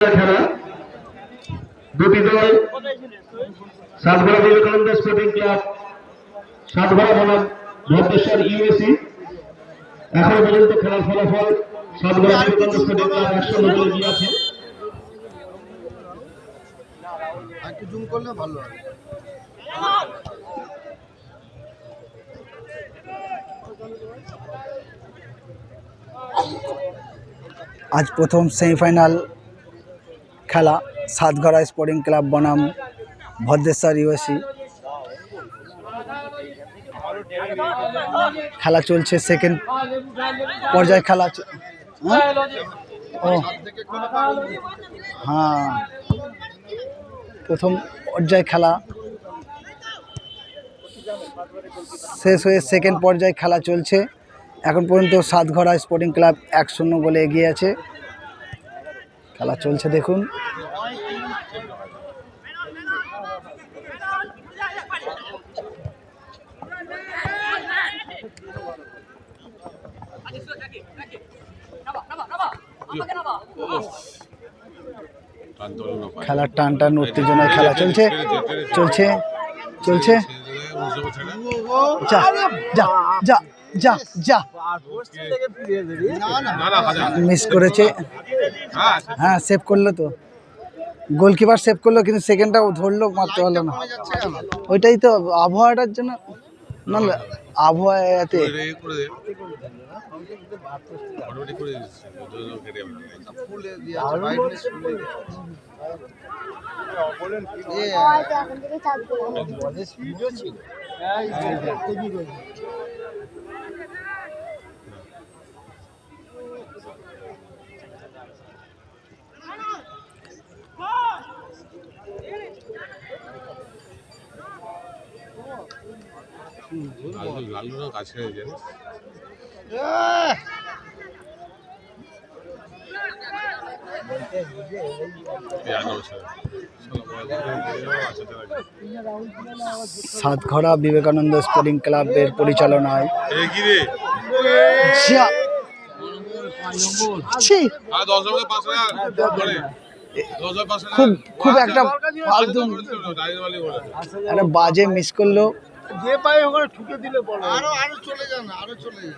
খেলা দুটি দল সাতঘরা বিবেকানন্দ স্পোর্টিং ক্লাব সাতঘরা বনাম ভদ্রেশ্বর ইউএসি। এখন পর্যন্ত খেলার ফলাফল সাতঘরা বিবেকানন্দ স্পোর্টিং ক্লাব 100 গোলে এগিয়ে আছে। একটু জুম করলে ভালো হয়। আজ প্রথম সেমিফাইনাল খেলা সাতঘরা স্পোর্টিং ক্লাব বনাম ভদ্রেশ্বর ইউএসি। খেলা চলছে, সেকেন্ড পর্যায়ে খেলা। হ্যাঁ, প্রথম পর্যায়ে খেলা শেষ হয়ে সেকেন্ড পর্যায়ে খেলা চলছে। এখন পর্যন্ত সাতঘরা স্পোর্টিং ক্লাব 1-0 গোলে এগিয়ে আছে। খেলা চলছে, দেখুন। খেলার টান টান উত্তেজনায় খেলা চলছে চলছে চলছে। যা যা যা যা যা মিস করেছে। হ্যাঁ, সেভ করলো তো, গোলকিপার সেভ করলো, কিন্তু সেকেন্ডটা ধরলো, মারতে পারলো না। ওইটাই তো আবহাওয়াটার জন্য, না আবহাওয়াতে সাতঘরা বিবেকানন্দ স্পোর্টিং ক্লাবের পরিচালনায় খুব একটা ফালতু একটা বাজে মিস করলো। যে পায়ে ওখানে ঠুকে দিলে বল, আরো চলে যান, আরো চলে যান।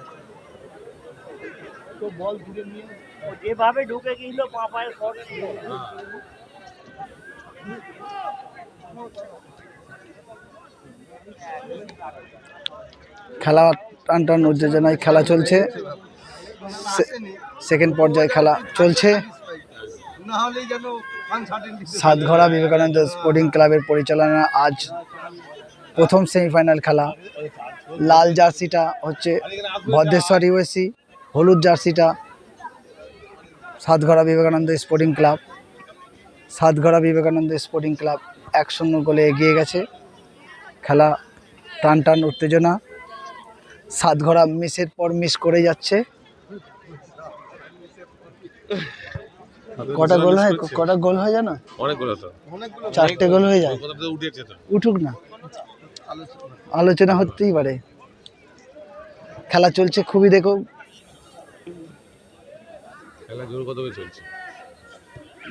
তো বল ঘুরে নিয়ে যেভাবে ঢুকে গেল, পা পায়ে শট ছিল। খেলা টান টান উত্তেজনায় খেলা চলছে। সেকেন্ড পর্যায়ে খেলা চলছে। সাতঘরা বিবেকানন্দ স্পোর্টিং ক্লাবের পরিচালনা আজ প্রথম সেমিফাইনাল খেলা। লাল জার্সিটা হচ্ছে ভদ্রেশ্বর ইউএসি, হলুদ জার্সিটা Satghara Vivekananda sporting club. Satghara Vivekananda sporting club 1-0 গোলে এগিয়ে গেছে। খেলা টান টান উত্তেজনা। সাতঘরা মিসের পর মিস করে যাচ্ছে। কটা গোল হয় জানো? অনেক গোল হতো, 4টে গোল হয়ে যায়। উঠুক না, আলোচনা হতেই পারে। খেলা চলছে, খুবই দেখো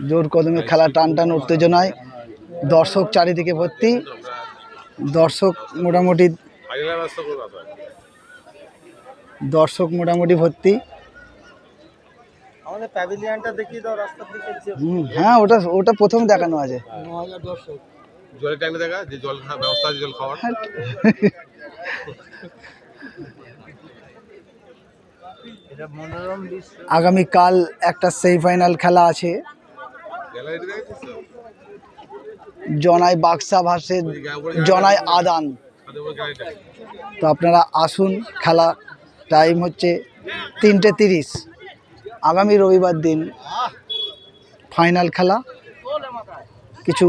জোর কদমে খেলা টান টান উত্তেজনায়। দর্শক চারিদিকে ভর্তি, দর্শক মোটামুটি ভর্তি। আমাদের প্যাভিলিয়নটা দেখিয়ে দাও রাস্তার দিকে। হ্যাঁ, ওটা প্রথম দেখানো আছে। 9000 দর্শক। জলের ট্যাঙ্ক দেখা, যে জল খাওয়ার ব্যবস্থা আছে, জল খাওয়ার। আগামীকাল একটা সেমিফাইনাল খেলা আছে, জনাই বাক্সা ভার্সেস জনাই আদান। তো আপনারা আসুন। খেলা টাইম হচ্ছে 3:30, আগামী রবিবার দিন ফাইনাল খেলা। কিছু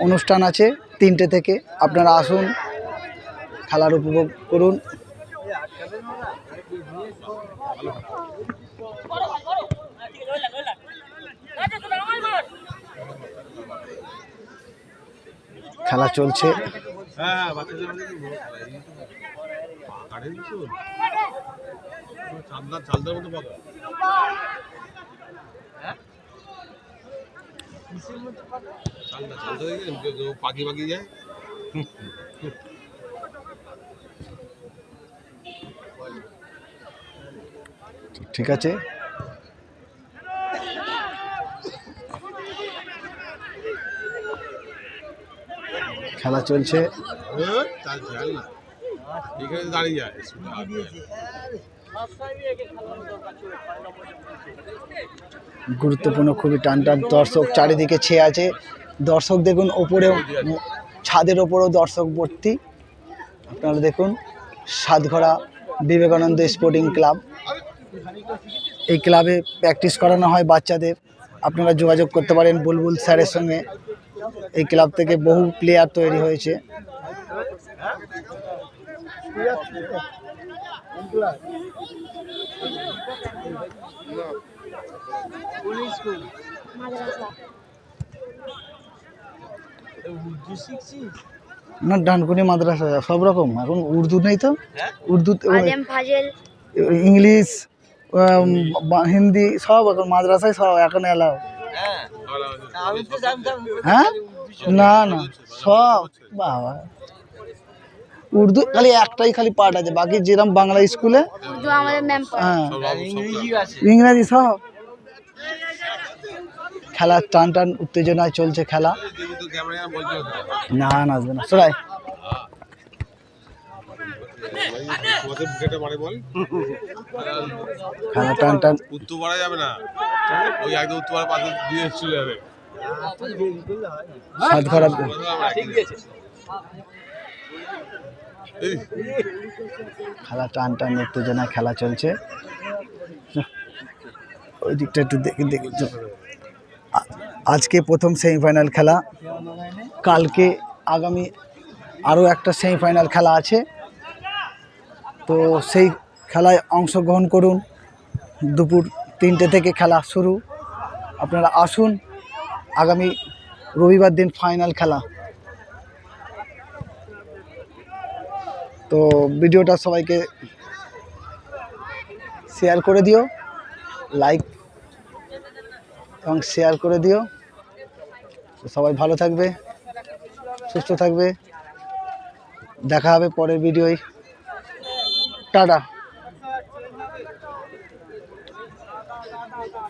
অনুষ্ঠান আছে 3টে থেকে, আপনারা আসুন, খেলার উপভোগ করুন। খেলা চলছে। পাখি পাখি যায়। ঠিক আছে, খেলা চলছে। তার খেয়াল না, এখানে দাঁড়িয়ে যায়। গুরুত্বপূর্ণ, খুবই টান টান, দর্শক চারিদিকে ছেয়ে আছে। দর্শক দেখুন, ওপরেও ছাদের ওপরেও দর্শক ভর্তি। আপনারা দেখুন, সাতঘরা বিবেকানন্দ স্পোর্টিং ক্লাব, এই ক্লাবে প্র্যাকটিস করানো হয় বাচ্চাদের। আপনারা যোগাযোগ করতে পারেন বুলবুল স্যারের সঙ্গে। এই ক্লাব থেকে বহু প্লেয়ার তৈরি হয়েছে। না, ডানকুনি মাদ্রাসা সব রকম, এখন উর্দু নেই তো, উর্দু ইংলিশ হিন্দি সব এখন মাদ্রাসায় সব এখন এলাও। হ্যাঁ, না না, সব বাবা উর্দু খালি একটাই খালি পার্ট আছে, বাকি যেরকম বাংলা স্কুলে হ্যাঁ ইংরাজি সব। খেলা টান টান উত্তেজনায় চলছে খেলা। না নাচবে না সরাই। খেলা টান টান, উত্তর পারা যাবে না, ওই একদম উত্তর পাড়ার পাশে দিয়ে চলে যাবে। সাতঘরা খেলা টান টান উত্তেজনায় খেলা চলছে। ওই দিকটা একটু দেখে দেখে। আজকে প্রথম সেমিফাইনাল খেলা, কালকে আগামী আরও একটা সেমিফাইনাল খেলা আছে। তো সেই খেলায় অংশগ্রহণ করুন। দুপুর 3টে থেকে খেলা শুরু। আপনারা আসুন, আগামী রবিবার দিন ফাইনাল খেলা। তো ভিডিওটা সবাইকে শেয়ার করে দিও, লাইক এবং শেয়ার করে দিও। সবাই ভালো থাকবে, সুস্থ থাকবে। দেখা হবে পরের ভিডিওয়। টাটা।